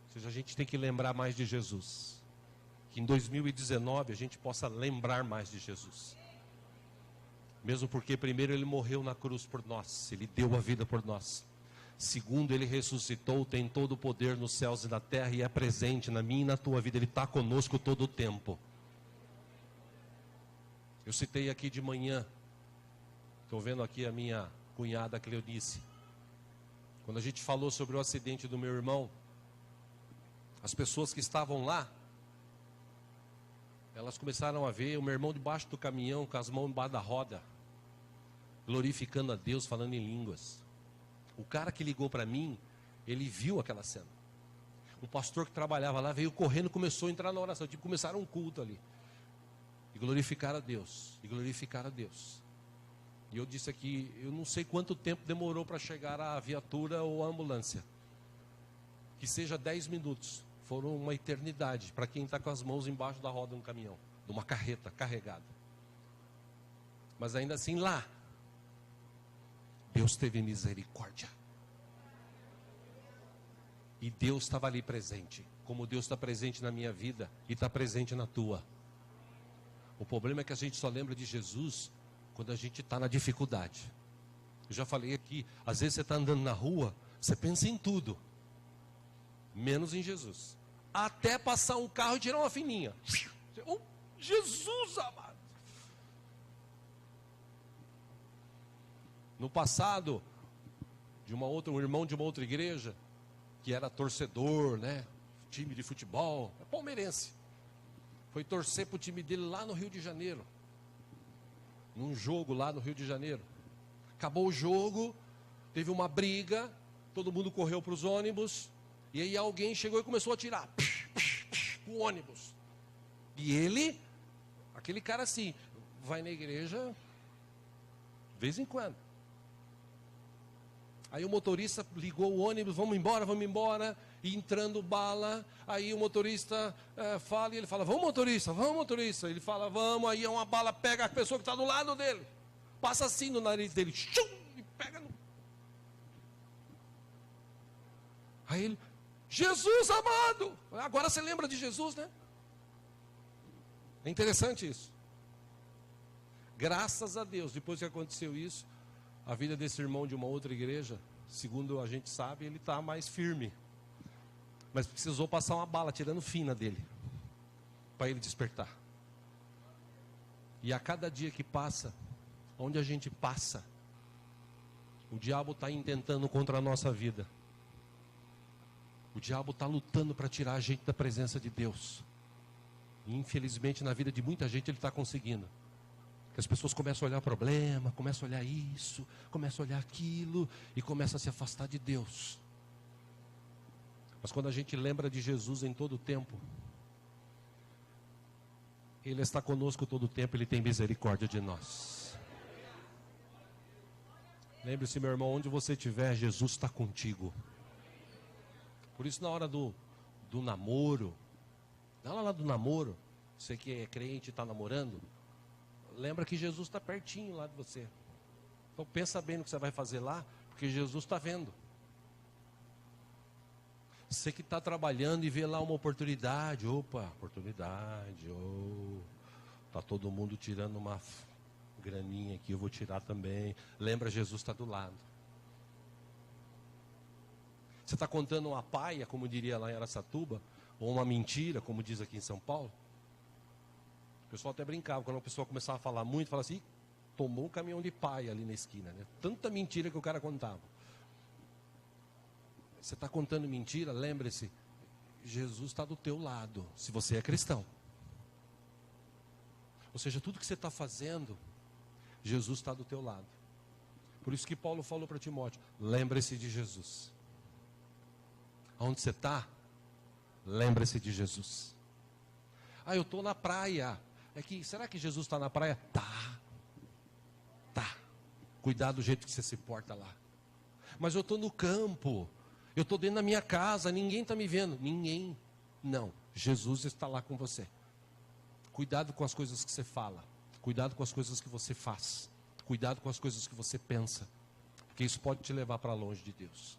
A: Ou seja, a gente tem que lembrar mais de Jesus, que em 2019 a gente possa lembrar mais de Jesus. Mesmo porque, primeiro, ele morreu na cruz por nós, ele deu a vida por nós. Segundo, ele ressuscitou, tem todo o poder nos céus e na terra e é presente na minha e na tua vida, ele está conosco todo o tempo. Eu citei aqui de manhã, estou vendo aqui a minha cunhada Cleonice. Quando a gente falou sobre o acidente do meu irmão, as pessoas que estavam lá, elas começaram a ver o meu irmão debaixo do caminhão, com as mãos embaixo da roda, glorificando a Deus, falando em línguas. O cara que ligou para mim, ele viu aquela cena. O pastor que trabalhava lá veio correndo, começou a entrar na oração, tipo, começaram um culto ali. E glorificar a Deus, e glorificar a Deus. E eu disse aqui, eu não sei quanto tempo demorou para chegar a viatura ou a ambulância. Que seja 10 minutos, foram uma eternidade para quem está com as mãos embaixo da roda de um caminhão, de uma carreta carregada. Mas ainda assim lá, Deus teve misericórdia. E Deus estava ali presente, como Deus está presente na minha vida e está presente na tua. O problema é que a gente só lembra de Jesus quando a gente está na dificuldade. Eu já falei aqui, às vezes você está andando na rua, você pensa em tudo, menos em Jesus. Até passar um carro e tirar uma fininha. Oh, Jesus amado. No passado, um irmão de uma outra igreja, que era torcedor, né? Time de futebol, é palmeirense. Foi torcer para o time dele lá no Rio de Janeiro. Num jogo lá no Rio de Janeiro. Acabou o jogo, teve uma briga, todo mundo correu para os ônibus, e aí alguém chegou e começou a atirar o ônibus. E ele, aquele cara assim, vai na igreja de vez em quando. Aí o motorista ligou o ônibus, vamos embora, e entrando bala, aí o motorista fala, e ele fala, vamos motorista, ele fala, vamos, aí uma bala pega a pessoa que está do lado dele, passa assim no nariz dele, tchum, e pega no... Aí ele, Jesus amado, agora você lembra de Jesus, né? É interessante isso. Graças a Deus, depois que aconteceu isso, a vida desse irmão de uma outra igreja, segundo a gente sabe, ele está mais firme. Mas precisou passar uma bala tirando fina dele, para ele despertar. E a cada dia que passa, onde a gente passa, o diabo está intentando contra a nossa vida. O diabo está lutando para tirar a gente da presença de Deus. E infelizmente na vida de muita gente ele está conseguindo. Que as pessoas começam a olhar problema, começam a olhar isso, começam a olhar aquilo e começam a se afastar de Deus. Mas quando a gente lembra de Jesus em todo o tempo, Ele está conosco todo o tempo, Ele tem misericórdia de nós. Lembre-se, meu irmão, onde você estiver, Jesus está contigo. Por isso, na hora do namoro, na hora do namoro, você que é crente e está namorando, lembra que Jesus está pertinho lá de você. Então pensa bem no que você vai fazer lá, porque Jesus está vendo. Você que está trabalhando e vê lá uma oportunidade, está todo mundo tirando uma graninha aqui, eu vou tirar também. Lembra, Jesus está do lado. Você está contando uma paia, como diria lá em Araçatuba, ou uma mentira, como diz aqui em São Paulo. O pessoal até brincava, quando a pessoa começava a falar muito, falava assim, tomou um caminhão de paia ali na esquina, né? Tanta mentira que o cara contava. Você está contando mentira, lembre-se, Jesus está do teu lado, se você é cristão. Ou seja, tudo que você está fazendo, Jesus está do teu lado. Por isso que Paulo falou para Timóteo, lembre-se de Jesus. Aonde você está, lembre-se de Jesus. Ah, eu estou na praia. Será que Jesus está na praia? Tá. Cuidado do jeito que você se porta lá. Mas eu estou no campo. Eu estou dentro da minha casa. Ninguém está me vendo. Ninguém. Não. Jesus está lá com você. Cuidado com as coisas que você fala. Cuidado com as coisas que você faz. Cuidado com as coisas que você pensa. Porque isso pode te levar para longe de Deus.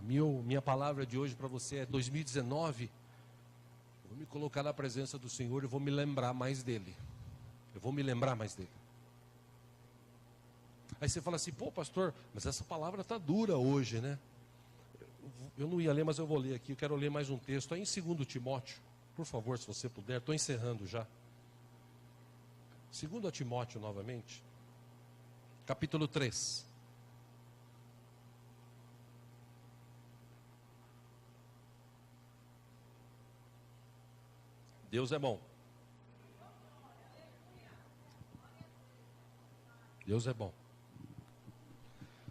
A: Minha palavra de hoje para você é 2019. Vou me colocar na presença do Senhor e vou me lembrar mais dele. Eu vou me lembrar mais dele. Aí você fala assim, pô pastor, mas essa palavra está dura hoje, né? Eu não ia ler, mas eu vou ler aqui. Eu quero ler mais um texto. Aí em 2 Timóteo, por favor, se você puder. Estou encerrando já. 2 Timóteo novamente. Capítulo 3. Deus é bom. Deus é bom.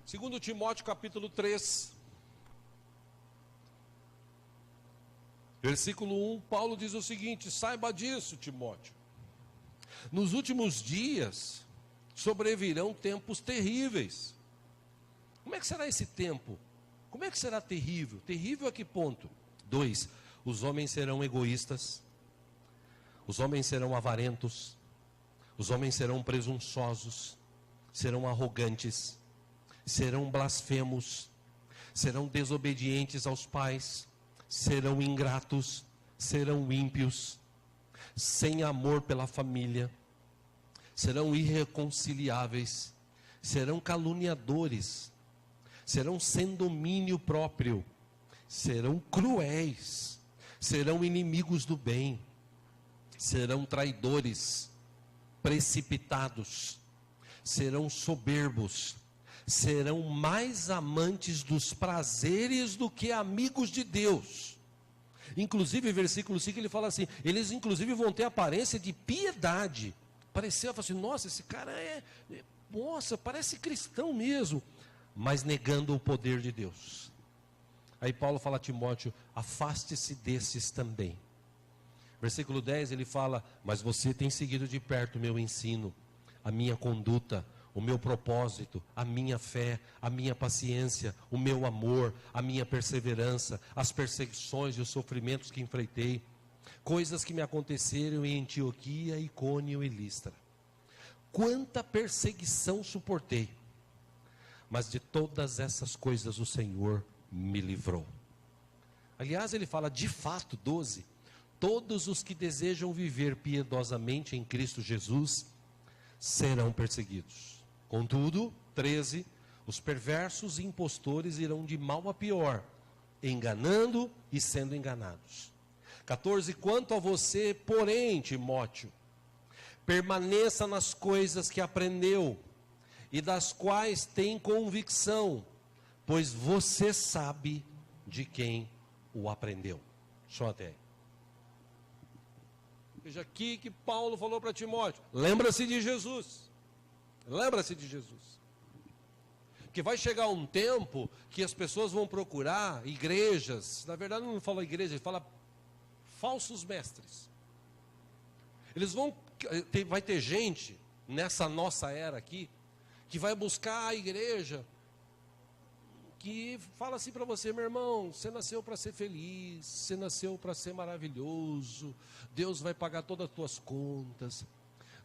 A: 2 Timóteo capítulo 3. Versículo 1, Paulo diz o seguinte: saiba disso, Timóteo. Nos últimos dias sobrevirão tempos terríveis. Como é que será esse tempo? Como é que será terrível? Terrível a que ponto? 2, os homens serão egoístas. Os homens serão avarentos, os homens serão presunçosos, serão arrogantes, serão blasfemos, serão desobedientes aos pais, serão ingratos, serão ímpios, sem amor pela família, serão irreconciliáveis, serão caluniadores, serão sem domínio próprio, serão cruéis, serão inimigos do bem, serão traidores, precipitados, serão soberbos, serão mais amantes dos prazeres do que amigos de Deus. Inclusive, versículo 5, ele fala assim, eles inclusive vão ter aparência de piedade. Pareceu, assim, nossa, esse cara nossa, parece cristão mesmo, mas negando o poder de Deus. Aí Paulo fala a Timóteo, afaste-se desses também. Versículo 10, ele fala, mas você tem seguido de perto o meu ensino, a minha conduta, o meu propósito, a minha fé, a minha paciência, o meu amor, a minha perseverança, as perseguições e os sofrimentos que enfrentei, coisas que me aconteceram em Antioquia, Icônio e Listra. Quanta perseguição suportei, mas de todas essas coisas o Senhor me livrou. Aliás, ele fala, de fato, 12, todos os que desejam viver piedosamente em Cristo Jesus serão perseguidos. Contudo, 13, os perversos e impostores irão de mal a pior, enganando e sendo enganados. 14, quanto a você, porém, Timóteo, permaneça nas coisas que aprendeu e das quais tem convicção, pois você sabe de quem o aprendeu. Só até aí. Veja aqui que Paulo falou para Timóteo, lembra-se de Jesus. Lembra-se de Jesus. Que vai chegar um tempo que as pessoas vão procurar igrejas, na verdade não fala igreja, ele fala falsos mestres. Vai ter gente, nessa nossa era aqui, que vai buscar a igreja, que fala assim para você, meu irmão, você nasceu para ser feliz, você nasceu para ser maravilhoso, Deus vai pagar todas as tuas contas,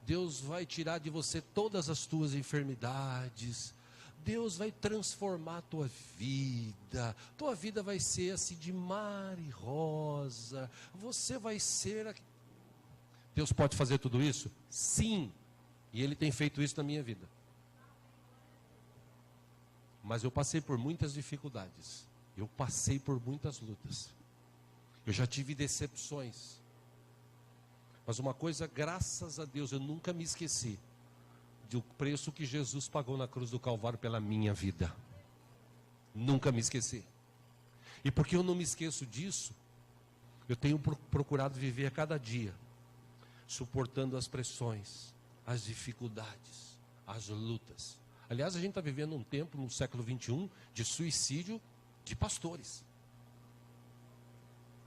A: Deus vai tirar de você todas as tuas enfermidades, Deus vai transformar a tua vida vai ser assim de mar e rosa, você vai ser... Deus pode fazer tudo isso? Sim, e Ele tem feito isso na minha vida. Mas eu passei por muitas dificuldades, eu passei por muitas lutas, eu já tive decepções, mas uma coisa, graças a Deus, eu nunca me esqueci do preço que Jesus pagou na cruz do Calvário pela minha vida, nunca me esqueci, e porque eu não me esqueço disso, eu tenho procurado viver a cada dia, suportando as pressões, as dificuldades, as lutas. Aliás, a gente está vivendo um tempo, no século 21, de suicídio de pastores.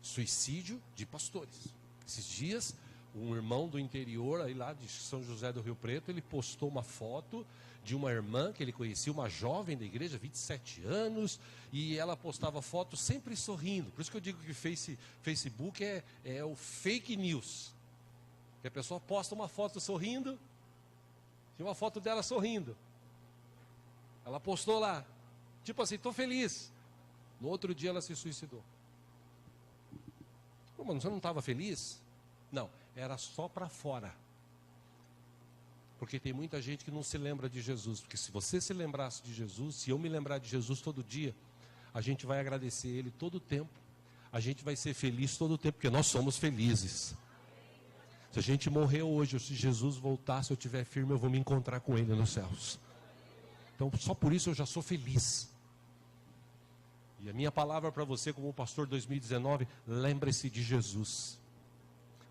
A: Suicídio de pastores. Esses dias, um irmão do interior, aí lá de São José do Rio Preto, ele postou uma foto de uma irmã que ele conhecia, uma jovem da igreja, 27 anos, e ela postava fotos sempre sorrindo. Por isso que eu digo que Facebook é o fake news. Que a pessoa posta uma foto sorrindo, e uma foto dela sorrindo. Ela postou lá, tipo assim, estou feliz. No outro dia ela se suicidou. Pô, mano, você não estava feliz? Não, era só para fora. Porque tem muita gente que não se lembra de Jesus. Porque se você se lembrasse de Jesus, se eu me lembrar de Jesus todo dia, a gente vai agradecer Ele todo o tempo. A gente vai ser feliz todo o tempo, porque nós somos felizes. Se a gente morrer hoje, ou se Jesus voltar, se eu estiver firme, eu vou me encontrar com Ele nos céus. Então, só por isso eu já sou feliz. E a minha palavra para você, como pastor 2019, lembre-se de Jesus.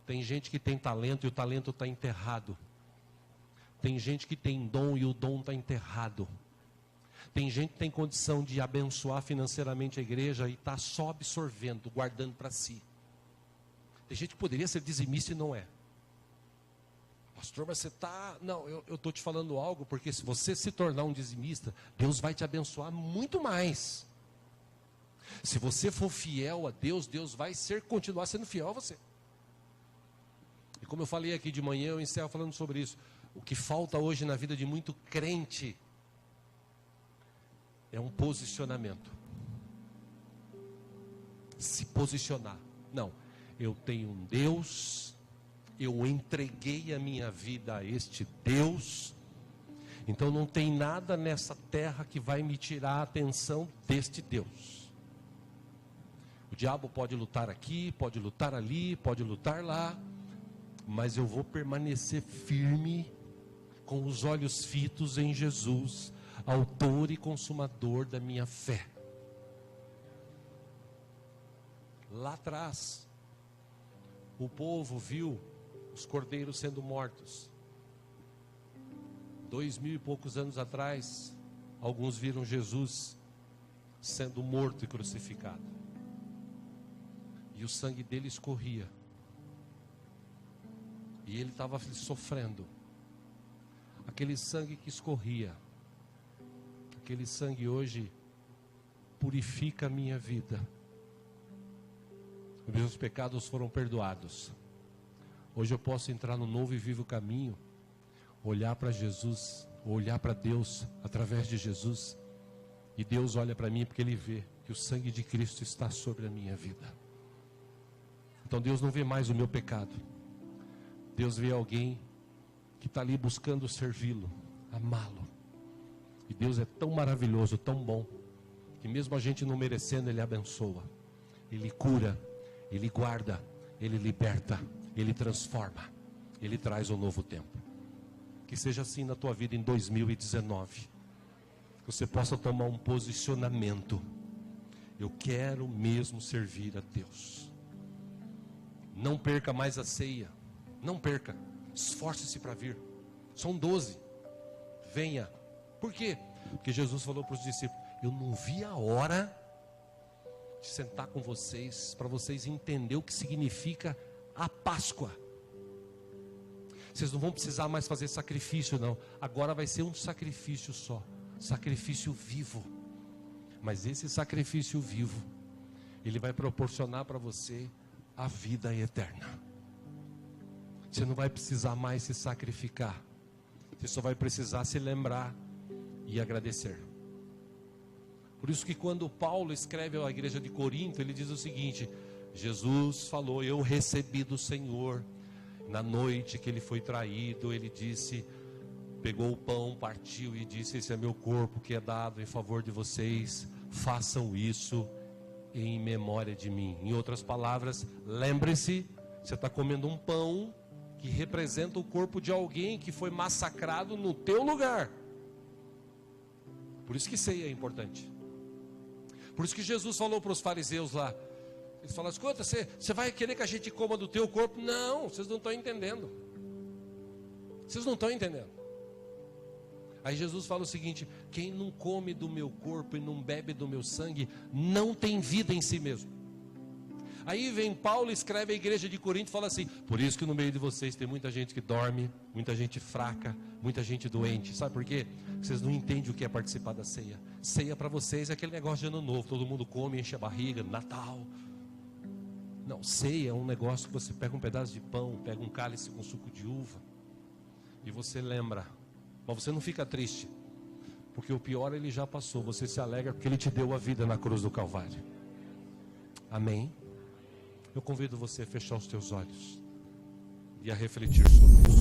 A: Tem gente que tem talento e o talento está enterrado. Tem gente que tem dom e o dom está enterrado. Tem gente que tem condição de abençoar financeiramente a igreja e está só absorvendo, guardando para si. Tem gente que poderia ser dizimista e não é. Pastor, mas você está... Não, eu estou te falando algo, porque se você se tornar um dizimista, Deus vai te abençoar muito mais. Se você for fiel a Deus, Deus vai continuar sendo fiel a você. E como eu falei aqui de manhã, eu encerro falando sobre isso. O que falta hoje na vida de muito crente é um posicionamento. Se posicionar. Não, eu tenho um Deus, eu entreguei a minha vida a este Deus, então não tem nada nessa terra que vai me tirar a atenção deste Deus. O diabo pode lutar aqui, pode lutar ali, pode lutar lá, mas eu vou permanecer firme, com os olhos fitos em Jesus, autor e consumador da minha fé. Lá atrás, o povo viu os cordeiros sendo mortos. 2000 e poucos anos atrás, alguns viram Jesus sendo morto e crucificado. E o sangue dele escorria. E ele estava sofrendo. Aquele sangue que escorria, aquele sangue hoje purifica a minha vida. Os meus pecados foram perdoados. Hoje eu posso entrar no novo e vivo caminho, olhar para Jesus, olhar para Deus através de Jesus, e Deus olha para mim porque Ele vê que o sangue de Cristo está sobre a minha vida. Então Deus não vê mais o meu pecado. Deus vê alguém que está ali buscando servi-lo, amá-lo. E Deus é tão maravilhoso, tão bom, que mesmo a gente não merecendo, Ele abençoa, Ele cura, Ele guarda, Ele liberta, Ele transforma, Ele traz um novo tempo. Que seja assim na tua vida em 2019. Que você possa tomar um posicionamento. Eu quero mesmo servir a Deus. Não perca mais a ceia. Não perca. Esforce-se para vir. São 12. Venha. Por quê? Porque Jesus falou para os discípulos: eu não vi a hora de sentar com vocês, para vocês entenderem o que significa a Páscoa. Vocês não vão precisar mais fazer sacrifício, não. Agora vai ser um sacrifício só. Sacrifício vivo. Mas esse sacrifício vivo, ele vai proporcionar para você a vida eterna. Você não vai precisar mais se sacrificar. Você só vai precisar se lembrar e agradecer. Por isso que quando Paulo escreve à igreja de Corinto, ele diz o seguinte: Jesus falou, eu recebi do Senhor. Na noite que ele foi traído, ele disse, pegou o pão, partiu e disse: esse é meu corpo que é dado em favor de vocês. Façam isso em memória de mim. Em outras palavras, lembre-se, você está comendo um pão que representa o corpo de alguém que foi massacrado no teu lugar. Por isso que ceia é importante. Por isso que Jesus falou para os fariseus lá, eles falaram: escuta, você vai querer que a gente coma do teu corpo? Não, vocês não estão entendendo. Vocês não estão entendendo. Aí Jesus fala o seguinte: quem não come do meu corpo e não bebe do meu sangue, não tem vida em si mesmo. Aí vem Paulo e escreve à igreja de Corinto e fala assim: por isso que no meio de vocês tem muita gente que dorme, muita gente fraca, muita gente doente. Sabe por quê? Vocês não entendem o que é participar da ceia. Ceia para vocês é aquele negócio de ano novo, todo mundo come, enche a barriga, Natal. Não, ceia é um negócio que você pega um pedaço de pão, pega um cálice com suco de uva e você lembra. Mas você não fica triste, porque o pior ele já passou. Você se alegra porque Ele te deu a vida na cruz do Calvário. Amém? Eu convido você a fechar os teus olhos e a refletir sobre isso.